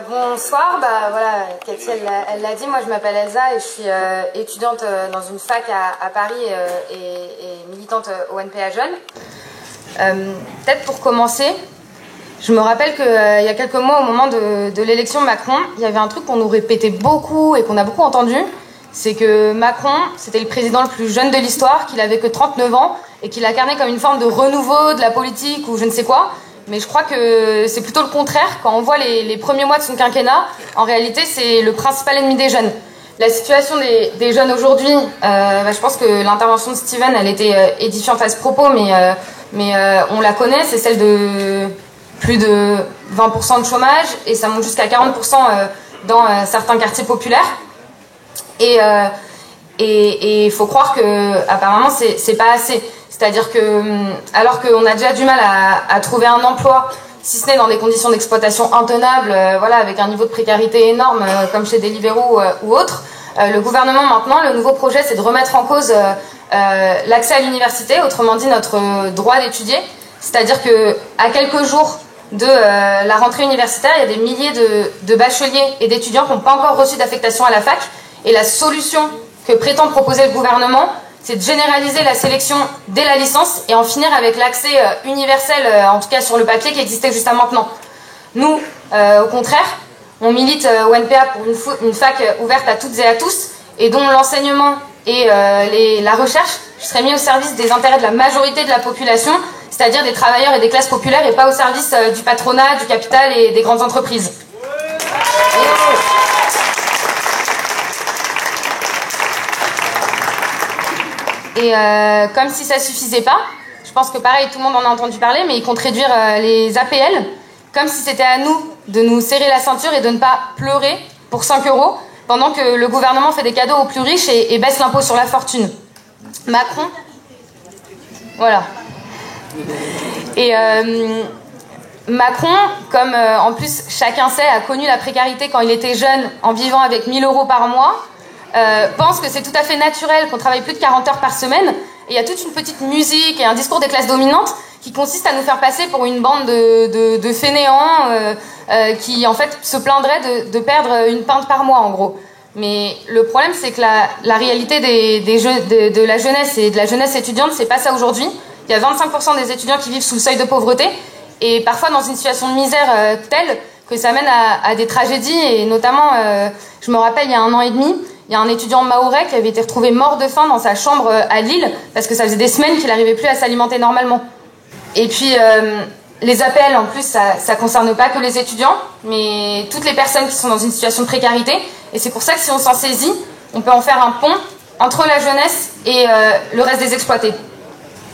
Bonsoir, voilà, Cathy elle l'a dit, moi je m'appelle Elsa et je suis étudiante dans une fac à Paris et militante au NPA Jeunes. Peut-être pour commencer, je me rappelle qu'il y a quelques mois au moment de l'élection Macron, il y avait un truc qu'on nous répétait beaucoup et qu'on a beaucoup entendu, c'est que Macron c'était le président le plus jeune de l'histoire, qu'il avait que 39 ans et qu'il incarnait comme une forme de renouveau de la politique ou je ne sais quoi. Mais je crois que c'est plutôt le contraire. Quand on voit les premiers mois de son quinquennat, en réalité, c'est le principal ennemi des jeunes. La situation des jeunes aujourd'hui, je pense que l'intervention de Steven, elle était édifiante à ce propos, mais on la connaît, c'est celle de plus de 20% de chômage, et ça monte jusqu'à 40% dans certains quartiers populaires. Et il faut croire que apparemment c'est pas assez. C'est-à-dire que, alors qu'on a déjà du mal à trouver un emploi, si ce n'est dans des conditions d'exploitation intenables, avec un niveau de précarité énorme, comme chez Deliveroo ou autre, le gouvernement maintenant, le nouveau projet, c'est de remettre en cause l'accès à l'université, autrement dit notre droit d'étudier. C'est-à-dire que à quelques jours de la rentrée universitaire, il y a des milliers de bacheliers et d'étudiants qui n'ont pas encore reçu d'affectation à la fac. Et la solution que prétend proposer le gouvernement, c'est de généraliser la sélection dès la licence et en finir avec l'accès universel, en tout cas sur le papier, qui existait jusqu'à maintenant. Nous, au contraire, on milite au NPA pour une fac ouverte à toutes et à tous, et dont l'enseignement et la recherche seraient mis au service des intérêts de la majorité de la population, c'est-à-dire des travailleurs et des classes populaires, et pas au service du patronat, du capital et des grandes entreprises. Et comme si ça suffisait pas, je pense que pareil, tout le monde en a entendu parler, mais ils comptent réduire les APL, comme si c'était à nous de nous serrer la ceinture et de ne pas pleurer pour 5 €, pendant que le gouvernement fait des cadeaux aux plus riches et baisse l'impôt sur la fortune. Macron, voilà. Et Macron, comme en plus chacun sait, a connu la précarité quand il était jeune en vivant avec 1 000 € par mois, pense que c'est tout à fait naturel qu'on travaille plus de 40 heures par semaine. Et il y a toute une petite musique et un discours des classes dominantes qui consiste à nous faire passer pour une bande de fainéants qui en fait se plaindraient de perdre une pinte par mois en gros. Mais le problème, c'est que la réalité de la jeunesse et de la jeunesse étudiante, c'est pas ça aujourd'hui. Il y a 25% des étudiants qui vivent sous le seuil de pauvreté et parfois dans une situation de misère telle que ça mène à des tragédies. Et notamment, je me rappelle, il y a 1 an et demi, il y a un étudiant mahorais qui avait été retrouvé mort de faim dans sa chambre à Lille parce que ça faisait des semaines qu'il n'arrivait plus à s'alimenter normalement. Et puis, les APL, en plus, ça concerne pas que les étudiants, mais toutes les personnes qui sont dans une situation de précarité. Et c'est pour ça que si on s'en saisit, on peut en faire un pont entre la jeunesse et le reste des exploités.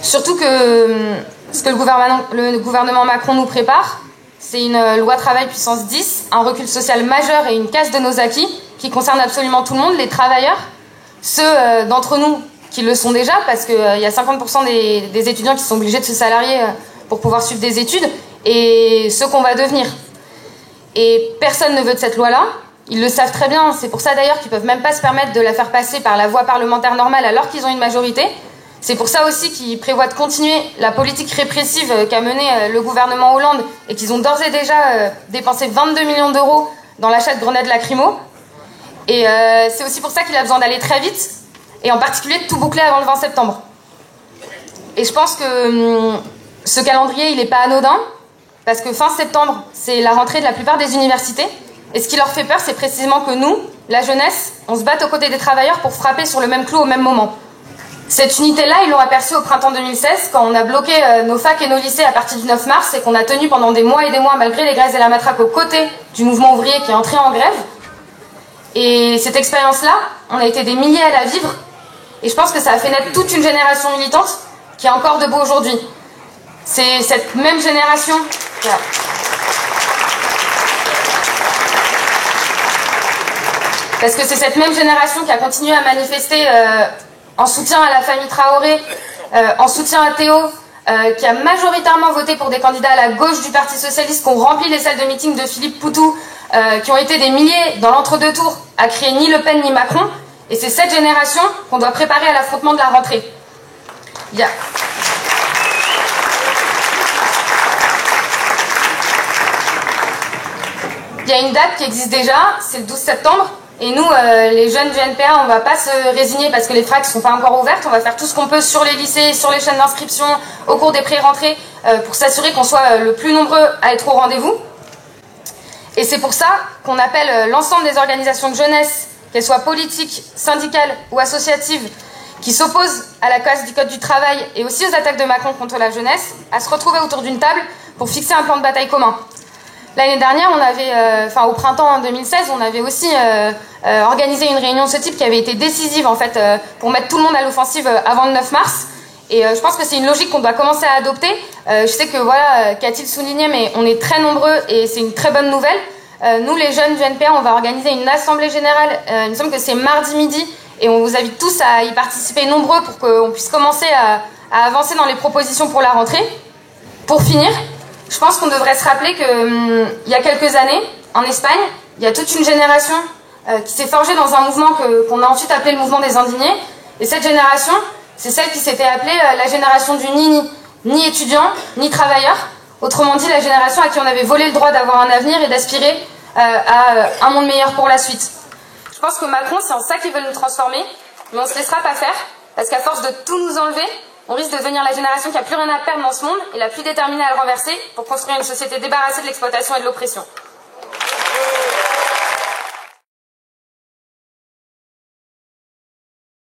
Surtout que ce que le gouvernement Macron nous prépare, c'est une loi travail puissance 10, un recul social majeur et une casse de nos acquis qui concerne absolument tout le monde, les travailleurs, ceux d'entre nous qui le sont déjà, parce qu'il y a 50% des étudiants qui sont obligés de se salarier pour pouvoir suivre des études, et ceux qu'on va devenir. Et personne ne veut de cette loi-là, ils le savent très bien, c'est pour ça d'ailleurs qu'ils ne peuvent même pas se permettre de la faire passer par la voie parlementaire normale alors qu'ils ont une majorité. C'est pour ça aussi qu'ils prévoient de continuer la politique répressive qu'a menée le gouvernement Hollande et qu'ils ont d'ores et déjà dépensé 22 millions d'euros dans l'achat de grenades lacrymo. Et c'est aussi pour ça qu'il a besoin d'aller très vite, et en particulier de tout boucler avant le 20 septembre. Et je pense que ce calendrier, il n'est pas anodin, parce que fin septembre, c'est la rentrée de la plupart des universités, et ce qui leur fait peur, c'est précisément que nous, la jeunesse, on se batte aux côtés des travailleurs pour frapper sur le même clou au même moment. Cette unité-là, ils l'ont aperçue au printemps 2016, quand on a bloqué nos facs et nos lycées à partir du 9 mars, et qu'on a tenu pendant des mois et des mois, malgré les grèves et la matraque, aux côtés du mouvement ouvrier qui est entré en grève. Et cette expérience-là, on a été des milliers à la vivre, et je pense que ça a fait naître toute une génération militante qui est encore debout aujourd'hui. C'est cette même génération... Parce que c'est cette même génération qui a continué à manifester en soutien à la famille Traoré, en soutien à Théo, qui a majoritairement voté pour des candidats à la gauche du Parti Socialiste, qui ont rempli les salles de meeting de Philippe Poutou, qui ont été des milliers dans l'entre-deux tours à crier ni Le Pen ni Macron. Et c'est cette génération qu'on doit préparer à l'affrontement de la rentrée. Il y a une date qui existe déjà, c'est le 12 septembre. Et nous, les jeunes du NPA, on ne va pas se résigner parce que les FRAC ne sont pas encore ouvertes. On va faire tout ce qu'on peut sur les lycées, sur les chaînes d'inscription, au cours des pré-rentrées, pour s'assurer qu'on soit le plus nombreux à être au rendez-vous. Et c'est pour ça qu'on appelle l'ensemble des organisations de jeunesse, qu'elles soient politiques, syndicales ou associatives, qui s'opposent à la casse du Code du travail et aussi aux attaques de Macron contre la jeunesse, à se retrouver autour d'une table pour fixer un plan de bataille commun. L'année dernière, on avait, au printemps 2016, on avait aussi organisé une réunion de ce type qui avait été décisive en fait pour mettre tout le monde à l'offensive avant le 9 mars. Et je pense que c'est une logique qu'on doit commencer à adopter. Je sais que voilà, qu'a-t-il souligné, mais on est très nombreux et c'est une très bonne nouvelle. Nous, les jeunes du NPA, on va organiser une assemblée générale. Il me semble que c'est mardi midi et on vous invite tous à y participer nombreux pour qu'on puisse commencer à avancer dans les propositions pour la rentrée. Pour finir, je pense qu'on devrait se rappeler qu'il y a quelques années, en Espagne, il y a toute une génération qui s'est forgée dans un mouvement qu'on a ensuite appelé le mouvement des indignés. Et cette génération, c'est celle qui s'était appelée la génération du ni étudiant, ni travailleur. Autrement dit, la génération à qui on avait volé le droit d'avoir un avenir et d'aspirer à un monde meilleur pour la suite. Je pense que Macron, c'est en ça qu'il veut nous transformer, mais on ne se laissera pas faire, parce qu'à force de tout nous enlever, on risque de devenir la génération qui n'a plus rien à perdre dans ce monde et la plus déterminée à le renverser pour construire une société débarrassée de l'exploitation et de l'oppression.